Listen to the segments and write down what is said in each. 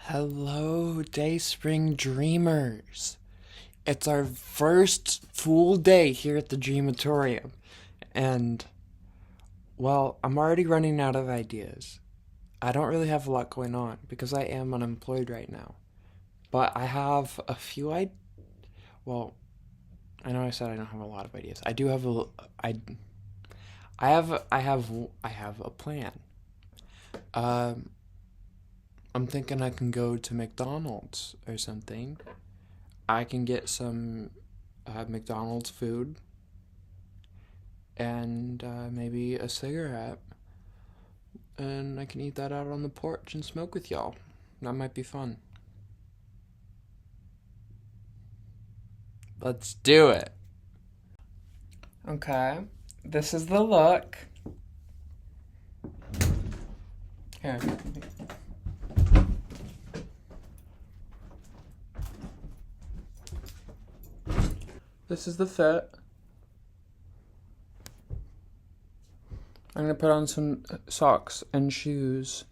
Hello, Dayspring Dreamers. It's our first full day here at the Dreamatorium, and, well, I'm already running out of ideas. I don't really have a lot going on because I am unemployed right now. But I have a few well, I know I said I don't have a lot of ideas. I do have I have a plan. Um, I'm thinking I can go to McDonald's or something. I can get some McDonald's food and maybe a cigarette, and I can eat that out on the porch and smoke with y'all. That might be fun. Let's do it. Okay, this is the look. Here. This is the fit. I'm gonna put on some socks and shoes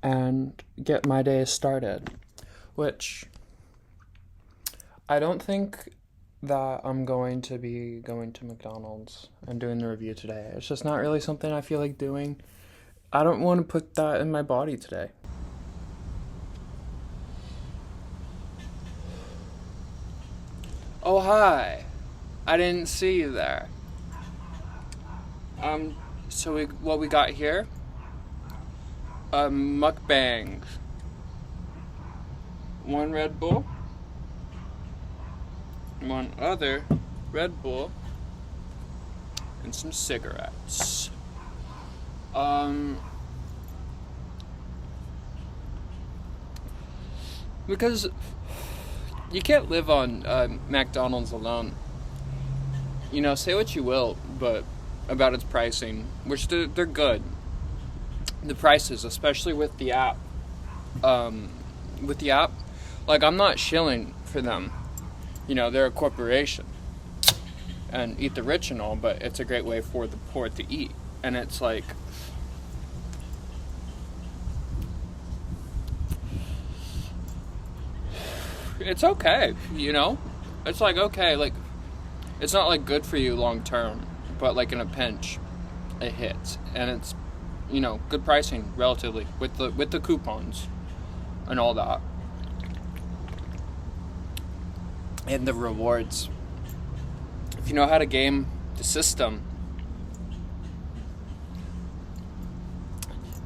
and get my day started, which I don't think that I'm going to be going to McDonald's and doing the review today. It's just not really something I feel like doing. I don't want to put that in my body today. Oh, hi. I didn't see you there. So what we got here? Mukbangs. One Red Bull. One other Red Bull. And some cigarettes. Because you can't live on McDonald's alone. You know, say what you will, but about its pricing, which they're good. The prices, especially with the app. Like, I'm not shilling for them. You know, they're a corporation. And eat the rich and all, but it's a great way for the poor to eat. And it's like, it's okay, you know? It's like, okay, like, it's not like good for you long term, but like in a pinch, it hits. And it's, you know, good pricing relatively with the coupons and all that. And the rewards. If you know how to game the system,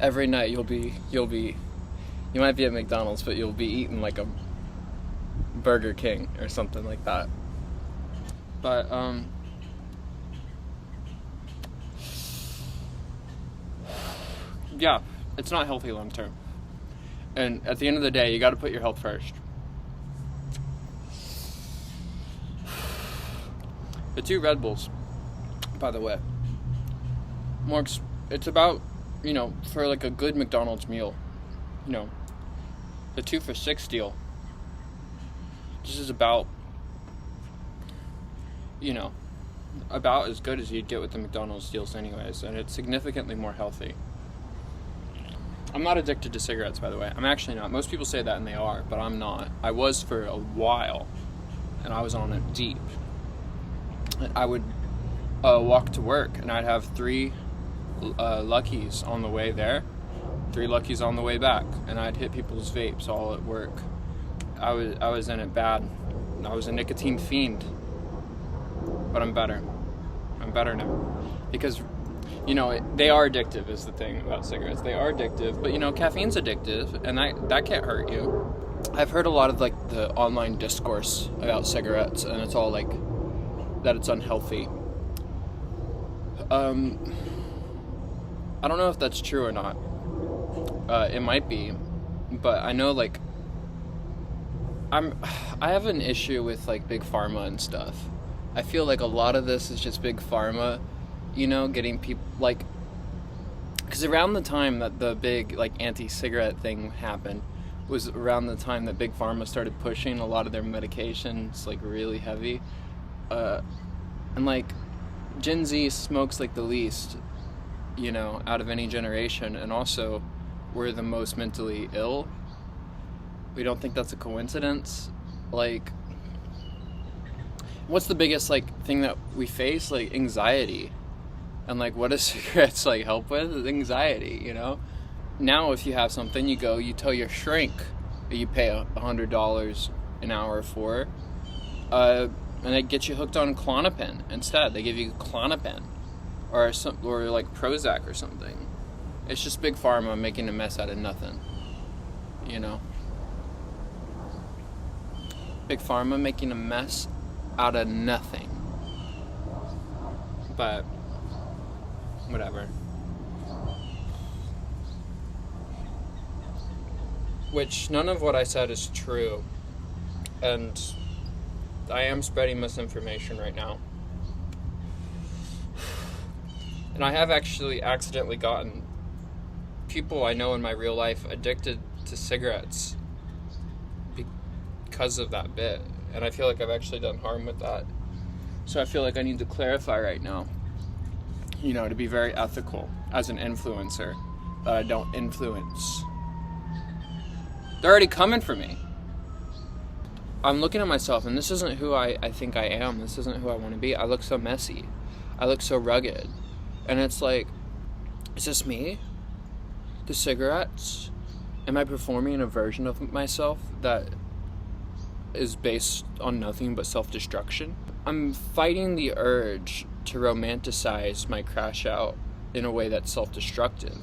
every night you might be at McDonald's, but you'll be eating like a Burger King or something like that. But yeah, it's not healthy long term. And at the end of the day, you got to put your health first. The 2 Red Bulls, by the way, it's about, you know, for like a good McDonald's meal, you know, the 2 for $6 deal. This is about, you know, about as good as you'd get with the McDonald's deals anyways, and it's significantly more healthy. I'm not addicted to cigarettes, by the way. I'm actually not. Most people say that and they are, but I'm not. I was for a while, and I was on it deep. I would walk to work, and I'd have 3 Luckies on the way there, 3 Luckies on the way back, and I'd hit people's vapes all at work. I was in it bad. I was a nicotine fiend, but I'm better. I'm better now, because, you know, they are addictive is the thing about cigarettes. They are addictive, but, you know, caffeine's addictive, and that can't hurt you. I've heard a lot of, like, the online discourse about cigarettes, and it's all, like, that it's unhealthy. I don't know if that's true or not. It might be, but I know, like, I have an issue with, like, big pharma and stuff. I feel like a lot of this is just big pharma, you know, getting people, like, because around the time that the big, like, anti-cigarette thing happened was around the time that big pharma started pushing a lot of their medications, like, really heavy. And like, Gen Z smokes like the least, you know, out of any generation, and also we're the most mentally ill. We don't think that's a coincidence. Like, what's the biggest, like, thing that we face? Like, anxiety. And, like, what does cigarettes, like, help with? Anxiety, you know? Now, if you have something, you go, you tell your shrink that you pay $100 an hour for, and they get you hooked on Klonopin instead. They give you Klonopin, or like Prozac or something. It's just big pharma making a mess out of nothing, you know? Big pharma making a mess out of nothing. But whatever. Which none of what I said is true, and I am spreading misinformation right now. And I have actually accidentally gotten people I know in my real life addicted to cigarettes because of that bit. And I feel like I've actually done harm with that. So I feel like I need to clarify right now, you know, to be very ethical as an influencer, that I don't influence. They're already coming for me. I'm looking at myself, and this isn't who I think I am. This isn't who I want to be. I look so messy. I look so rugged. And it's like, is this me? The cigarettes? Am I performing a version of myself that is based on nothing but self-destruction? I'm fighting the urge to romanticize my crash out in a way that's self-destructive.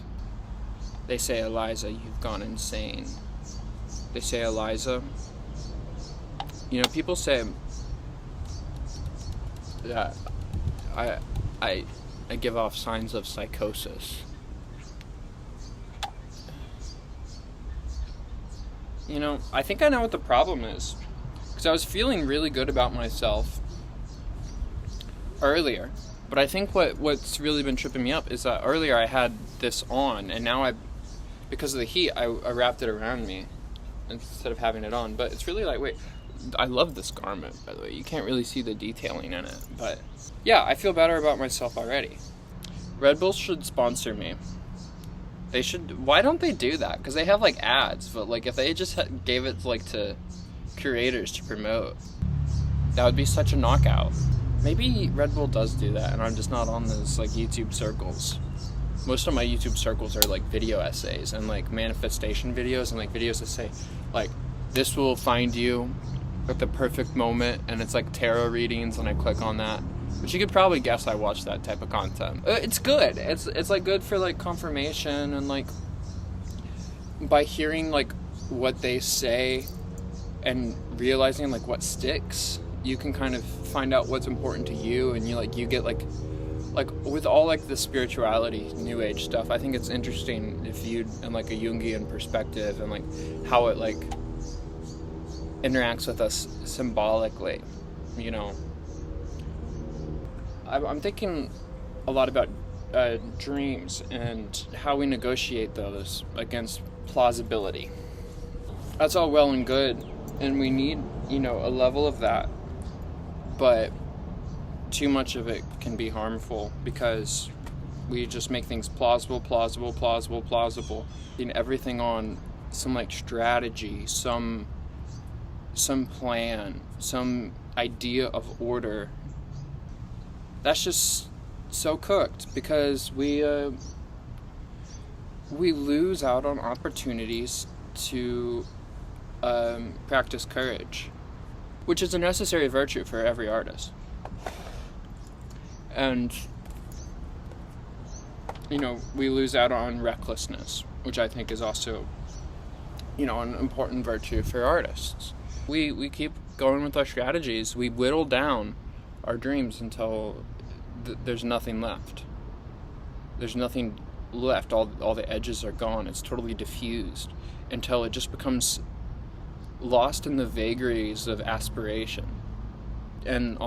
They say, Eliza, you've gone insane. They say, Eliza, you know, people say that I give off signs of psychosis. You know, I think I know what the problem is. Because I was feeling really good about myself earlier. But I think what's really been tripping me up is that earlier I had this on, and now because of the heat, I wrapped it around me instead of having it on. But it's really lightweight. I love this garment, by the way. You can't really see the detailing in it. But yeah, I feel better about myself already. Red Bull should sponsor me. They should. Why don't they do that? Because they have like ads, but like if they just gave it like to creators to promote, that would be such a knockout. Maybe Red Bull does do that, and I'm just not on those like YouTube circles. Most of my YouTube circles are like video essays and like manifestation videos and like videos that say like, this will find you at the perfect moment, and it's like tarot readings, and I click on that. But you could probably guess I watch that type of content. It's good. It's like good for like confirmation, and like by hearing like what they say and realizing like what sticks, you can kind of find out what's important to you, and you get like with all like the spirituality, new age stuff. I think it's interesting if viewed in like a Jungian perspective, and like how it like interacts with us symbolically, you know. I'm thinking a lot about dreams and how we negotiate those against plausibility. That's all well and good, and we need, you know, a level of that, but too much of it can be harmful because we just make things plausible, and everything on some like strategy, some plan, some idea of order. That's just so cooked because we lose out on opportunities to practice courage, which is a necessary virtue for every artist. And, you know, we lose out on recklessness, which I think is also, you know, an important virtue for artists. We keep going with our strategies. We whittle down our dreams until there's nothing left. There's nothing left. All the edges are gone. It's totally diffused until it just becomes lost in the vagaries of aspiration. And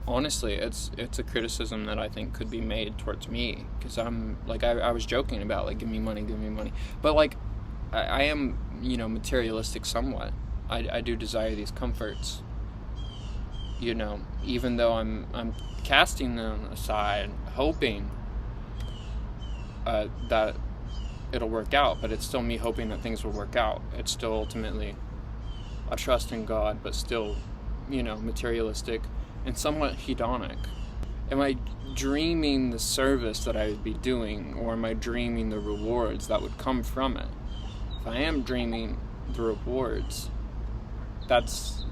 honestly, it's a criticism that I think could be made towards me, because I'm like I was joking about like give me money, but like I am, you know, materialistic somewhat. I do desire these comforts, you know, even though I'm casting them aside, hoping that it'll work out, but it's still me hoping that things will work out. It's still ultimately a trust in God, but still, materialistic and somewhat hedonic? Am I dreaming the service that I would be doing, or am I dreaming the rewards that would come from it? If I am dreaming the rewards, that's,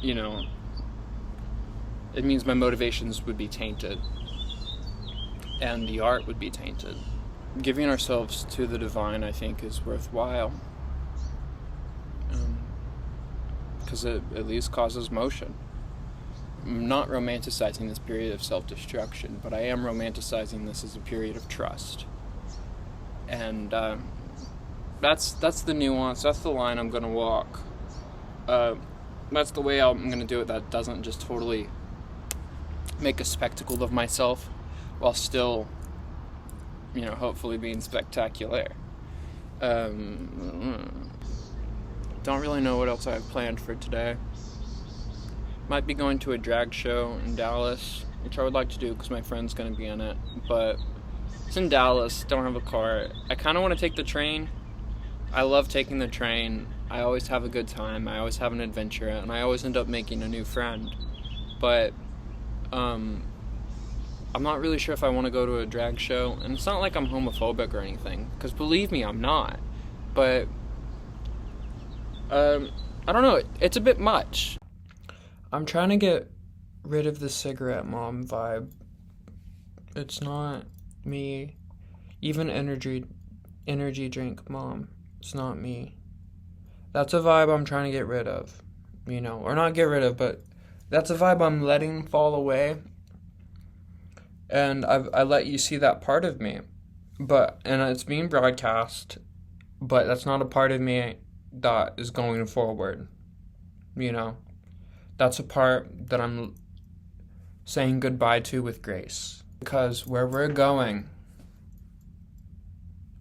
it means my motivations would be tainted, and the art would be tainted. Giving ourselves to the divine, I think, is worthwhile, because it at least causes motion. I'm not romanticizing this period of self-destruction, but I am romanticizing this as a period of trust. And that's the nuance, that's the line I'm going to walk. That's the way I'm going to do it, that doesn't just totally make a spectacle of myself while still, hopefully being spectacular. Don't really know what else I have planned for today. Might be going to a drag show in Dallas, which I would like to do because my friend's going to be in it, but it's in Dallas, don't have a car. I kind of want to take the train. I love taking the train. I always have a good time. I always have an adventure, and I always end up making a new friend. But I'm not really sure if I want to go to a drag show, and it's not like I'm homophobic or anything, because believe me, I'm not. But I don't know, it's a bit much. I'm trying to get rid of the cigarette mom vibe. It's not me. Even energy drink mom, it's not me. That's a vibe I'm trying to get rid of, or not get rid of, but that's a vibe I'm letting fall away. And I let you see that part of me, and it's being broadcast, but that's not a part of me that is going forward. That's a part that I'm saying goodbye to with grace. Because where we're going,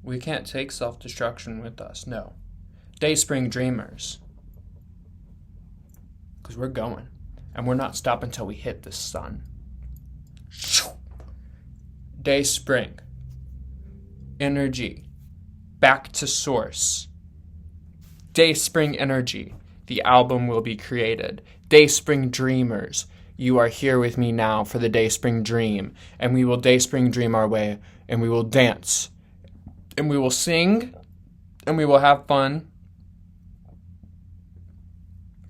we can't take self-destruction with us, no. Dayspring dreamers. Because we're going. And we're not stopping until we hit the sun. Dayspring. Energy. Back to source. Dayspring energy. The album will be created. Dayspring dreamers. You are here with me now for the Dayspring dream. And we will Dayspring dream our way. And we will dance. And we will sing. And we will have fun.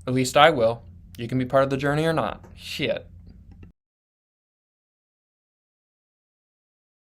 At least I will. You can be part of the journey or not. Shit.